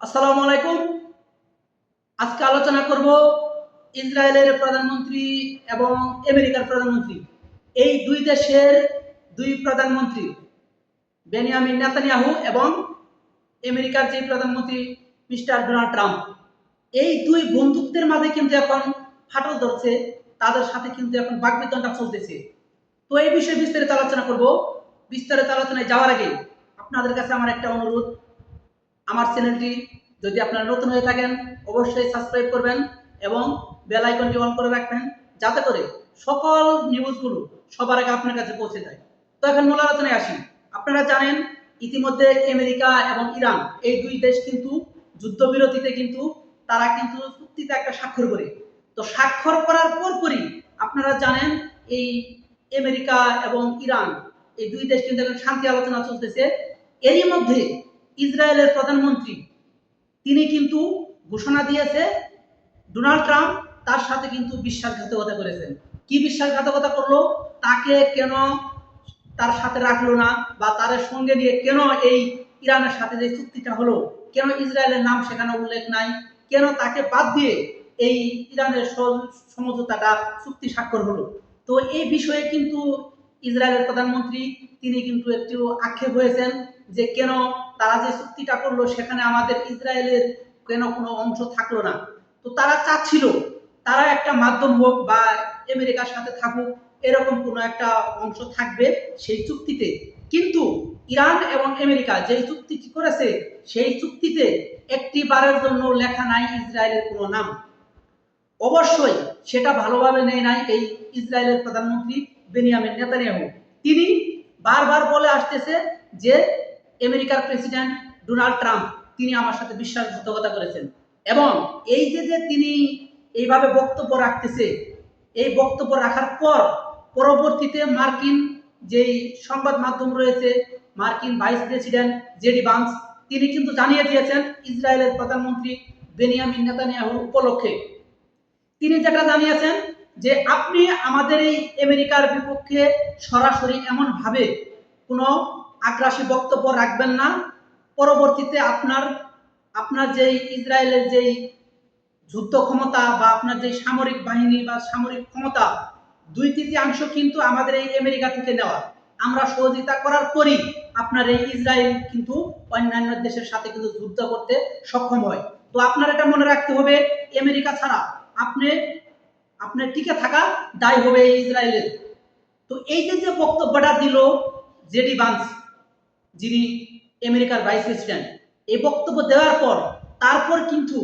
আসসালামু আলাইকুম। আজকে আলোচনা করব ইসরায়েলের প্রধানমন্ত্রী এবং আমেরিকার প্রধানমন্ত্রী, এই দুই দেশের দুই প্রধানমন্ত্রী বেনিয়ামিন নেতানিয়াহু এবং আমেরিকার যে প্রধানমন্ত্রী মিস্টার ডোনাল্ড ট্রাম্প। এই দুই বন্ধুত্বের মাঝে কিন্তু এখন ফাটল ধরছে, তাদের সাথে কিন্তু এখন বাকবিতণ্ডা চলতেছে। তো এই বিষয়ে বিস্তারিত আলোচনা করব। বিস্তারিত আলোচনায় যাওয়ার আগে আপনাদের কাছে আমার একটা অনুরোধ, আমার চ্যানেলটি যদি আপনারা নতুন হয়ে থাকেন অবশ্যই সাবস্ক্রাইব করবেন এবং বেল আইকনটি অন করে রাখবেন, যাতে করে সকল নিউজগুলো সবার আগে আপনার কাছে পৌঁছে যায়। তো এখন মূল আলোচনায় আসি। আপনারা জানেন ইতিমধ্যে আমেরিকা এবং ইরান এই দুই দেশ কিন্তু যুদ্ধবিরতিতে কিন্তু তারা কিন্তু চুক্তিতে একটা স্বাক্ষর করে। তো স্বাক্ষর করার পরপরই আপনারা জানেন এই আমেরিকা এবং ইরান এই দুই দেশ কিন্তু এখন শান্তি আলোচনা চলতেছে। এরই মধ্যে ইসরায়েলের প্রধানমন্ত্রী তিনি কিন্তু ঘোষণা দিয়েছে ডোনাল্ড ট্রাম্প তার সাথে কিন্তু বিশ্বাসঘাতকতা করেছেন। কি বিশ্বাসঘাতকতা করলো, তাকে কেন তার সাথে রাখলো না বা তার সঙ্গে নিয়ে কেন এই ইরানের সাথে যে চুক্তিটা হলো, কেন ইসরায়েলের নাম সেখানে উল্লেখ নাই, কেন তাকে বাদ দিয়ে এই ইরানের সমঝোতাটা চুক্তি স্বাক্ষর হলো। তো এই বিষয়ে কিন্তু ইসরায়েলের প্রধানমন্ত্রী তিনি কিন্তু একটু আক্ষেপ হয়েছেন যে কেন তারা যে চুক্তিটা করলো সেখানে আমাদের ইসরায়েলের কেন কোনো অংশ থাকলো না। তো তারা চাচ্ছিল তারা একটা মাধ্যম হোক বা আমেরিকার সাথে থাকুক, এরকম কোনো একটা অংশ থাকবে সেই চুক্তিতে। কিন্তু ইরান এবং আমেরিকা যেই চুক্তিটি করেছে সেই চুক্তিতে একটি বারের জন্য লেখা নাই ইসরায়েলের কোনো নাম। অবশ্যই সেটা ভালোভাবে নেয় নাই এই ইসরায়েলের প্রধানমন্ত্রী বেনিয়ামিন নেতানিয়াহু। তিনি বারবার বলে আসতেছে যে আমেরিকার প্রেসিডেন্ট ডোনাল্ড ট্রাম্প তিনি আমার সাথে বিশ্বাসঘাতকতা করেছেন। এবং এই যে যে তিনি এইভাবে বক্তব্য রাখতেছে, এই বক্তব্য রাখার পর পরবর্তীতে মার্কিন যেই সংবাদ মাধ্যম রয়েছে, মার্কিন ভাইস প্রেসিডেন্ট জেডি ভান্স তিনি কিন্তু জানিয়ে দিয়েছেন ইসরায়েলের প্রধানমন্ত্রী বেনিয়ামিন নেতানিয়াহু উপলক্ষে। তিনি যেটা জানিয়েছেন যে আপনি আমাদের এই আমেরিকার বিপক্ষে সরাসরি এমন ভাবে কোনো আগ্রাসী বক্তব্য রাখবেন না। পরবর্তীতে আপনার আপনার যেই ইসরায়েলের যেই যুদ্ধ ক্ষমতা বা আপনার যে সামরিক বাহিনী বা সামরিক ক্ষমতা 2/3 কিন্তু আমাদের এই আমেরিকা থেকে নেওয়া। আমরা সহযোগিতা করার পরই আপনার এই ইসরায়েল কিন্তু অন্যান্য দেশের সাথে কিন্তু যুদ্ধ করতে সক্ষম হয়। তো আপনার এটা মনে রাখতে হবে, আমেরিকা ছাড়া আপনি আপনার টিকে থাকা দায় হবে এই ইসরায়েলের। তো এই যে যে বক্তব্যটা দিল জেডি ভান্স, যিনি আমেরিকার ভাইস প্রেসিডেন্ট, এই বক্তব্য দেওয়ার পর তারপর কিন্তু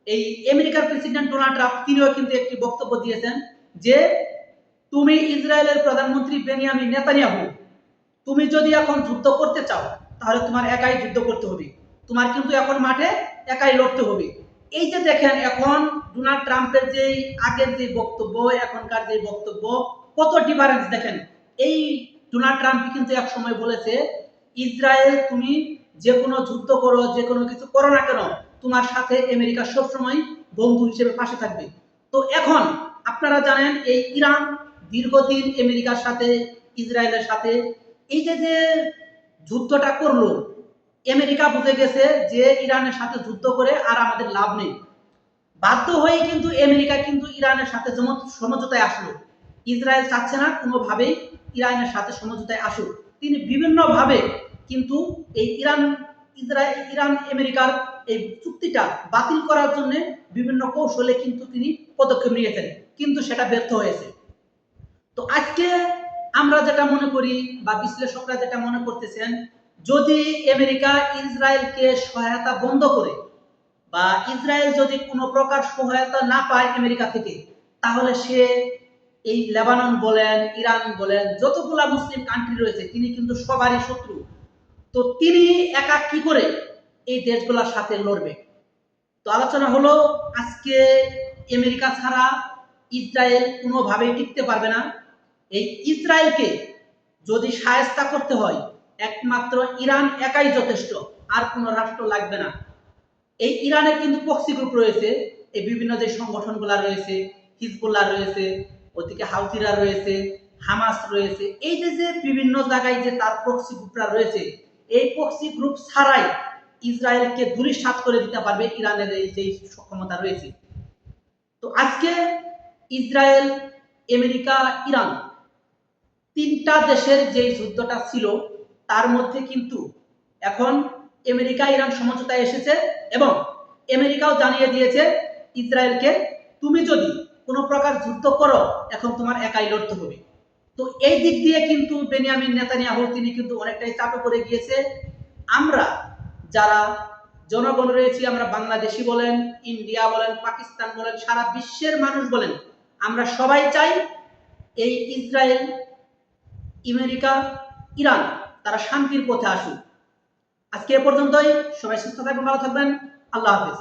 এই আমেরিকার প্রেসিডেন্ট ডোনাল্ড ট্রাম্প তিনিও কিন্তু একটি বক্তব্য দিয়েছেন যে তুমি ইসরায়েলের প্রধানমন্ত্রী বেনিয়ামিন নেতানিয়াহু, তুমি যদি এখন যুদ্ধ করতে চাও তাহলে তোমার একাই যুদ্ধ করতে হবে, তোমার কিন্তু এখন মাঠে একাই লড়তে হবে। এই যে দেখেন এখন ডোনাল্ড ট্রাম্পের যে আগের যে বক্তব্য এখনকার যে বক্তব্য, কত ডিফারেন্স দেখেন। এই ডোনাল্ড ট্রাম্প কিন্তু এক সময় বলেছে ইসরায়েল তুমি যে কোনো যুদ্ধ করো, যে কোনো কিছু করো না কেন, তোমার সাথে আমেরিকা সবসময় বন্ধু হিসেবে পাশে থাকবে। তো এখন আপনারা জানেন এই ইরান দীর্ঘদিন আমেরিকার সাথে ইসরায়েলের সাথে এই যে যে যুদ্ধটা করলো, আমেরিকা বুঝে গেছে যে ইরানের সাথে যুদ্ধ করে আর আমাদের লাভ নেই। বাধ্য হয়ে কিন্তু আমেরিকা কিন্তু ইরানের সাথে সমঝোতায় আসলো। ইসরায়েল চাচ্ছে না কোনোভাবেই ইরানের সাথে সমঝোতায় আসুক। তিনি বিভিন্নভাবে কিন্তু এই ইরান আমেরিকার এই চুক্তিটা বাতিল করার জন্য বিভিন্ন কৌশলে কিন্তু তিনি পদক্ষেপ নিয়েছেন, কিন্তু সেটা ব্যর্থ হয়েছে। তো আজকে আমরা যেটা মনে করি বা বিশ্লেষকরা যেটা মনে করতেছেন, যদি আমেরিকা ইসরায়েলকে সহায়তা বন্ধ করে বা ইসরায়েল যদি কোনো প্রকার সহায়তা না পায় আমেরিকা থেকে, তাহলে সে এই লেবানন বলেন, ইরান বলেন, যতগুলা মুসলিম কান্ট্রি রয়েছে তিনি কিন্তু সবারই শত্রু। তো তিনি একা কি করে এই দেশগুলোর সাথে লড়বে? তো আলোচনা হলো আজকে আমেরিকা ছাড়া ইসরায়েল কোনোভাবেই টিকতে পারবে না। এই ইসরায়েলকে যদি শায়েস্তা করতে হয় একমাত্র ইরান একাই যথেষ্ট, আর কোনো রাষ্ট্র লাগবে না। এই ইরানের কিন্তু প্রক্সি গ্রুপ রয়েছে, এই বিভিন্ন যে সংগঠনগুলো রয়েছে, হিজবুল্লাহ রয়েছে, ওদিকে হাউথিরা রয়েছে, হামাস রয়েছে, এই যে যে বিভিন্ন জায়গায় যে তার প্রক্সি গ্রুপরা রয়েছে, এই প্রক্সি গ্রুপ ছাড়াই ইসরায়েলকে ধূলিসাৎ করে দিতে পারবে ইরানের এই যে সক্ষমতা রয়েছে। তো আজকে ইসরায়েল, আমেরিকা, ইরান তিনটা দেশের যে যুদ্ধটা ছিল তার মধ্যে কিন্তু এখন আমেরিকা ইরান সমঝোতায় এসেছে এবং আমেরিকাও জানিয়ে দিয়েছে ইসরায়েলকে, তুমি যদি কোনো প্রকার যুদ্ধ করো এখন তোমার একাই লড়তে হবে। তো এই দিক দিয়ে কিন্তু বেনিয়ামিন নেতানিয়াহু তিনি কিন্তু অনেকটাই চাপে পড়ে গিয়েছে। আমরা যারা জনগণ রয়েছি, আমরা বাংলাদেশি বলেন, ইন্ডিয়া বলেন, পাকিস্তান বলেন, সারা বিশ্বের মানুষ বলেন, আমরা সবাই চাই এই ইসরায়েল, আমেরিকা, ইরান তারা শান্তির পথে আসুক। আজকে এ পর্যন্তই। সবাই সুস্থ থাকবেন, ভালো থাকবেন। আল্লাহ হাফেজ।